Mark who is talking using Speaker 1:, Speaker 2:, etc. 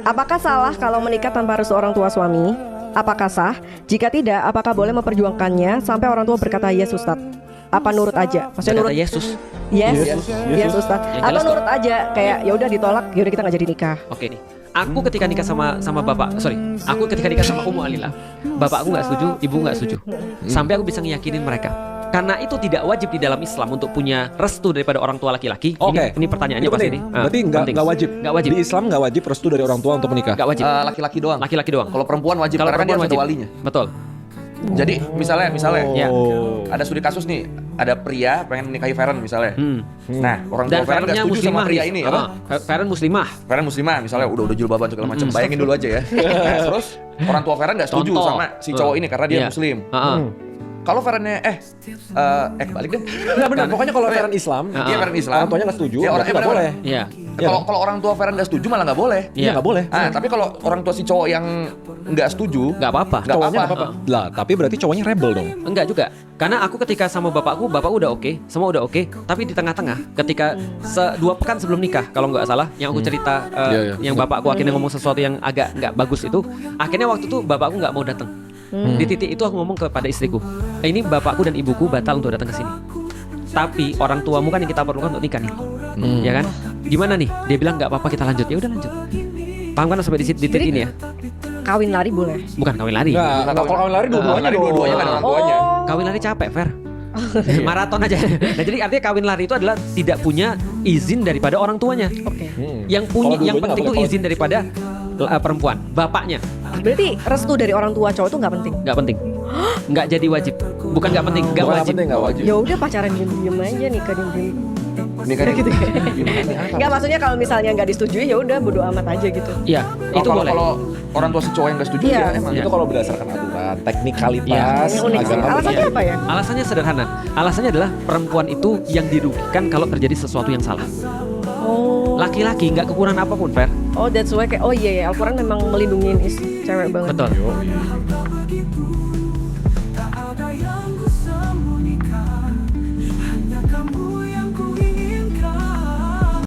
Speaker 1: Apakah salah kalau menikah tanpa restu orang tua suami? Apakah sah? Jika tidak, apakah boleh memperjuangkannya sampai orang tua berkata yes Ustadz? Apa nurut aja? Maksudnya
Speaker 2: Kata
Speaker 1: nurut
Speaker 2: Yesus.
Speaker 1: yes Ustadz.
Speaker 2: Yang
Speaker 1: Atau
Speaker 2: jelas
Speaker 1: nurut aja kayak ya udah ditolak, ya udah kita nggak jadi nikah.
Speaker 2: Oke nih. Aku ketika nikah sama bapak, aku ketika nikah sama Ummu Alila, bapakku nggak setuju, ibu nggak setuju. Sampai aku bisa ngeyakinin mereka. Karena itu tidak wajib di dalam Islam untuk punya restu daripada orang tua laki-laki.
Speaker 3: Oke.
Speaker 2: Ini pertanyaannya
Speaker 3: Itu
Speaker 2: pasti
Speaker 3: penting.
Speaker 2: ini.
Speaker 3: Berarti nggak wajib.
Speaker 2: Nggak wajib.
Speaker 3: Di Islam nggak wajib restu dari orang tua untuk menikah.
Speaker 2: Nggak wajib.
Speaker 4: Laki-laki doang.
Speaker 2: Laki-laki doang.
Speaker 4: Kalau perempuan wajib
Speaker 2: Kalau
Speaker 4: karena kan dia
Speaker 2: perempuan
Speaker 4: harus ada
Speaker 2: wajib.
Speaker 4: walinya.
Speaker 2: Betul.
Speaker 4: Jadi misalnya
Speaker 2: Ya.
Speaker 4: ada studi kasus nih, ada pria pengen menikahi Feren misalnya. Nah, orang tua
Speaker 2: Dan
Speaker 4: Feren nggak
Speaker 2: Ferennya
Speaker 4: setuju sama
Speaker 2: muslimah
Speaker 4: pria
Speaker 2: nih.
Speaker 4: ini apa?
Speaker 2: Feren muslimah.
Speaker 4: Feren muslimah misalnya udah jilbaban segala macam. Bayangin dulu aja ya. Nah, terus orang tua Feren nggak setuju
Speaker 2: Contoh.
Speaker 4: sama si cowok ini karena dia
Speaker 2: Iya.
Speaker 4: muslim. Kalau Ferennya balik deh.
Speaker 3: Nggak benar. Pokoknya kalau Feren Islam,
Speaker 4: Dia Feren Islam.
Speaker 3: orang tuanya nggak setuju,
Speaker 4: Ya,
Speaker 3: berarti nggak
Speaker 4: benar-benar.
Speaker 3: boleh.
Speaker 2: Iya.
Speaker 4: Kalau orang tua Feren nggak setuju malah nggak boleh.
Speaker 3: Iya nggak boleh.
Speaker 4: Tapi kalau orang tua si cowok yang nggak setuju,
Speaker 2: Nggak apa-apa.
Speaker 4: nggak
Speaker 3: Cowoknya
Speaker 4: apa-apa.
Speaker 3: nggak apa-apa. Lah, tapi berarti cowoknya rebel dong.
Speaker 2: Enggak juga. Karena aku ketika sama bapakku udah oke, semua udah oke. Tapi di tengah-tengah, ketika 2 pekan sebelum nikah, kalau nggak salah, yang aku cerita,
Speaker 3: Iya.
Speaker 2: yang bapakku akhirnya ngomong sesuatu yang agak nggak bagus itu, akhirnya waktu itu bapakku nggak mau datang. Di titik itu aku ngomong kepada istriku, ini bapakku dan ibuku batal untuk datang ke sini. Tapi orang tuamu kan yang kita perlukan untuk nikah nih, ya kan? Gimana nih? Dia bilang nggak apa-apa kita lanjut. Ya udah lanjut. Paham kan sampai di titik ini ya?
Speaker 1: Kawin lari boleh.
Speaker 2: Bukan kawin lari.
Speaker 3: Nggak, kalau kawin lari dua-duanya
Speaker 4: Lari dua-duanya kan orang tuanya.
Speaker 2: Kawin lari capek, Fer. Maraton aja. Nah, jadi artinya kawin lari itu adalah tidak punya izin daripada orang tuanya.
Speaker 1: Oke.
Speaker 2: Yang punya,
Speaker 3: Kalau
Speaker 2: yang
Speaker 3: dua-duanya
Speaker 2: penting itu
Speaker 3: nggak boleh
Speaker 2: izin daripada perempuan, bapaknya.
Speaker 1: Berarti restu dari orang tua cowok itu nggak penting.
Speaker 2: Nggak penting. Nggak jadi wajib. Bukan nggak penting, nggak
Speaker 3: Bukan
Speaker 2: wajib.
Speaker 3: penting, nggak wajib.
Speaker 1: Ya udah pacaran diem-diem aja nikah diem-diem.
Speaker 4: Nikah
Speaker 1: Gitu.
Speaker 4: gimana?
Speaker 1: Nggak, maksudnya kalau misalnya nggak disetujui ya udah bodo amat aja gitu.
Speaker 2: Iya, itu
Speaker 4: Kalau
Speaker 2: boleh.
Speaker 4: kalau orang tua si cowok yang nggak setuju
Speaker 1: Iya.
Speaker 4: ya emang.
Speaker 2: Iya.
Speaker 3: Itu kalau berdasarkan aturan, teknikalitas,
Speaker 1: Yang unik sih.
Speaker 3: agama.
Speaker 1: Alasannya apa ya?
Speaker 2: Alasannya sederhana. Alasannya adalah perempuan itu yang dirugikan kalau terjadi sesuatu yang salah.
Speaker 1: Oh.
Speaker 2: Laki-laki nggak kekurangan apapun, Fer.
Speaker 1: Oh, that's why kayak oh iya ya, Al-Quran memang melindungi cewek banget.
Speaker 2: Betul.
Speaker 3: Yo, iya.